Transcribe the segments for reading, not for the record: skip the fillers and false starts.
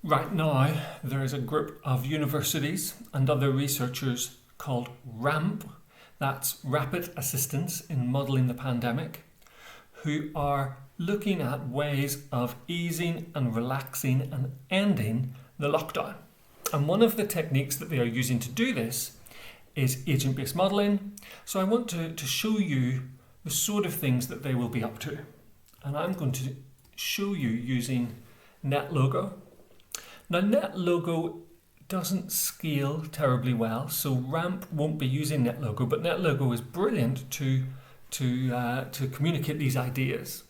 Right now, there is a group of universities and other researchers called RAMP, that's Rapid Assistance in Modelling the Pandemic, who are looking at ways of easing and relaxing and ending the lockdown. And one of the techniques that they are using to do this is agent-based modelling. So I want to show you the sort of things that they will be up to. And I'm going to show you using NetLogo. Now, NetLogo doesn't scale terribly well, so RAMP won't be using NetLogo, but NetLogo is brilliant to communicate these ideas.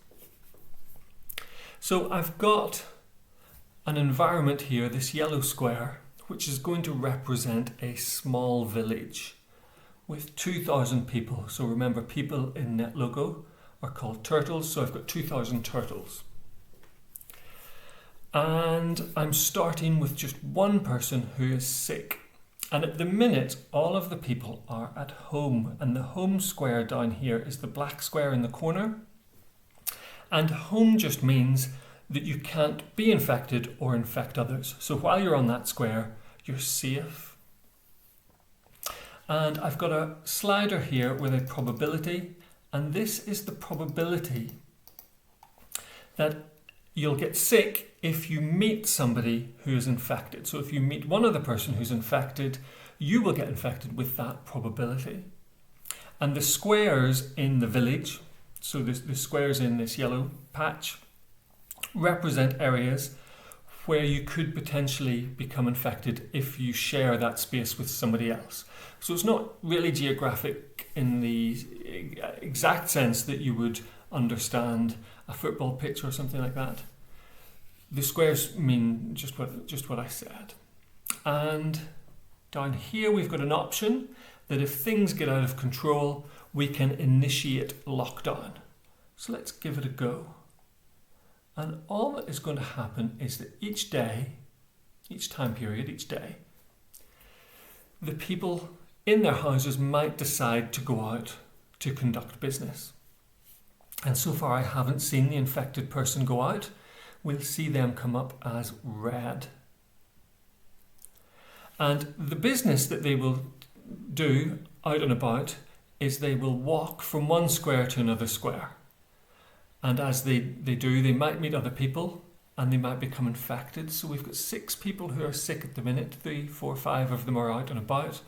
So I've got an environment here, this yellow square, which is going to represent a small village with 2,000 people. So remember, people in NetLogo are called turtles, so I've got 2,000 turtles. And I'm starting with just one person who is sick. And at the minute, all of the people are at home. And the home square down here is the black square in the corner. And home just means that you can't be infected or infect others. So while you're on that square, you're safe. And I've got a slider here with a probability. And this is the probability that you'll get sick if you meet somebody who is infected. So if you meet one other person who's infected, you will get infected with that probability. And the squares in the village, so the squares in this yellow patch, represent areas where you could potentially become infected if you share that space with somebody else. So it's not really geographic in the exact sense that you would understand a football pitch or something like that. The squares mean just what I said. And down here we've got an option that if things get out of control, we can initiate lockdown. So let's give it a go. And all that is going to happen is that each day, each time period, each day, the people in their houses might decide to go out to conduct business. And so far I haven't seen the infected person go out. We'll see them come up as red. And the business that they will do out and about is they will walk from one square to another square. And as they do, they might meet other people and they might become infected. So we've got 6 people who are sick at the minute. 3, 4, 5 of them are out and about.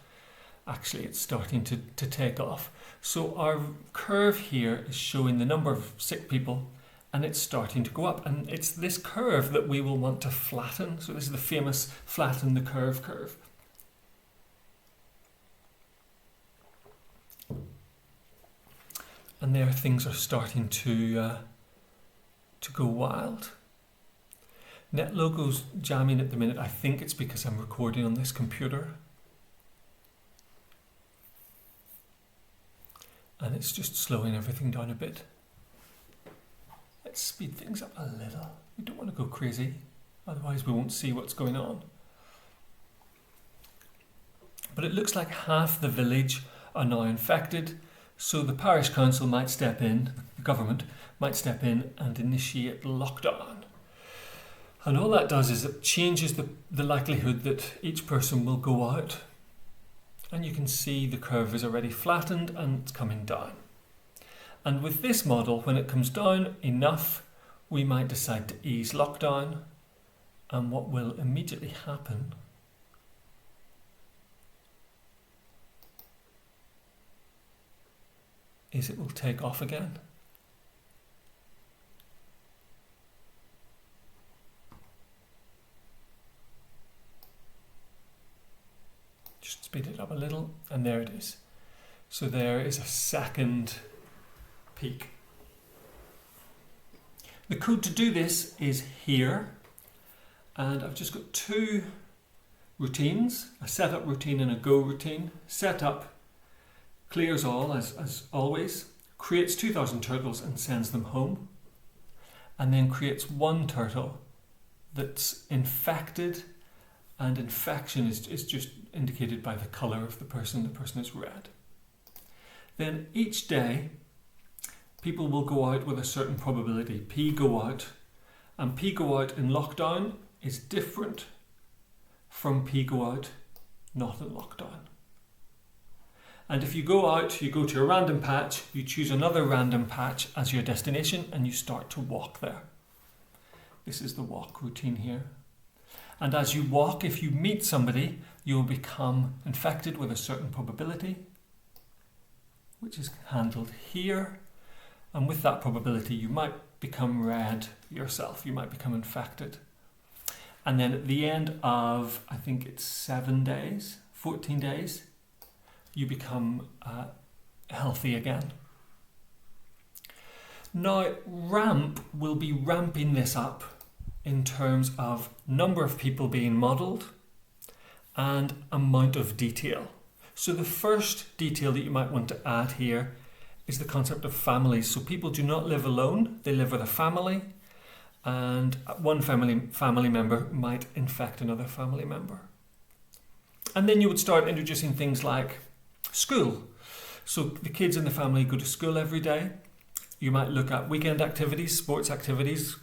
Actually, it's starting to take off. So our curve here is showing the number of sick people and it's starting to go up. And it's this curve that we will want to flatten. So this is the famous flatten the curve curve. And there things are starting to go wild. NetLogo's jamming at the minute. I think it's because I'm recording on this computer. And it's just slowing everything down a bit. Let's speed things up a little. We don't want to go crazy, otherwise we won't see what's going on. But it looks like half the village are now infected, so the parish council might step in, the government might step in and initiate lockdown. And all that does is it changes the likelihood that each person will go out. And you can see the curve is already flattened and it's coming down. And with this model, when it comes down enough, we might decide to ease lockdown. And what will immediately happen is it will take off again. Just speed it up a little, and there it is. So there is a second peak. The code to do this is here, and I've just got 2 routines, a setup routine and a go routine. Setup clears all as always, creates 2,000 turtles and sends them home, and then creates 1 turtle that's infected, and infection is just indicated by the colour of the person. The person is red. Then each day people will go out with a certain probability. P go out, and P go out in lockdown is different from P go out, not in lockdown. And if you go out, you go to a random patch, you choose another random patch as your destination and you start to walk there. This is the walk routine here. And as you walk, if you meet somebody, you'll become infected with a certain probability, which is handled here. And with that probability, you might become red yourself. You might become infected. And then at the end of, I think it's 7 days, 14 days, you become healthy again. Now, RAMP will be ramping this up in terms of number of people being modelled and amount of detail. So the first detail that you might want to add here is the concept of families. So people do not live alone, they live with a family, and one family member might infect another family member. And then you would start introducing things like school. So the kids in the family go to school every day. You might look at weekend activities, sports activities,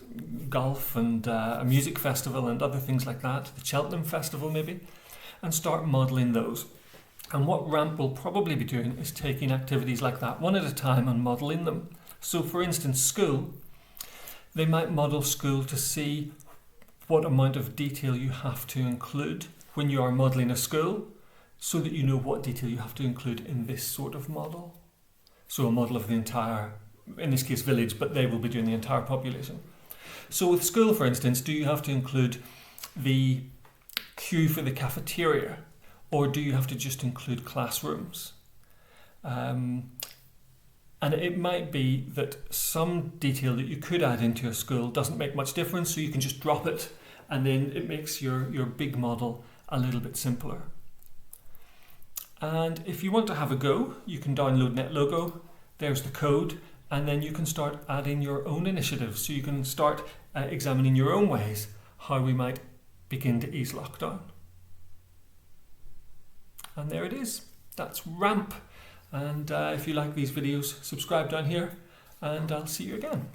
golf and a music festival and other things like that, the Cheltenham Festival maybe, and start modelling those. And what RAMP will probably be doing is taking activities like that one at a time and modelling them. So for instance, school, they might model school to see what amount of detail you have to include when you are modelling a school, so that you know what detail you have to include in this sort of model. So a model of the entire, in this case village, but they will be doing the entire population. So with school, for instance, do you have to include the queue for the cafeteria, or do you have to just include classrooms? And it might be that some detail that you could add into a school doesn't make much difference, so you can just drop it, and then it makes your big model a little bit simpler. And if you want to have a go, you can download NetLogo. There's the code, and then you can start adding your own initiatives. So you can start examining your own ways how we might begin to ease lockdown. And there it is. That's RAMP. And if you like these videos, subscribe down here, and I'll see you again.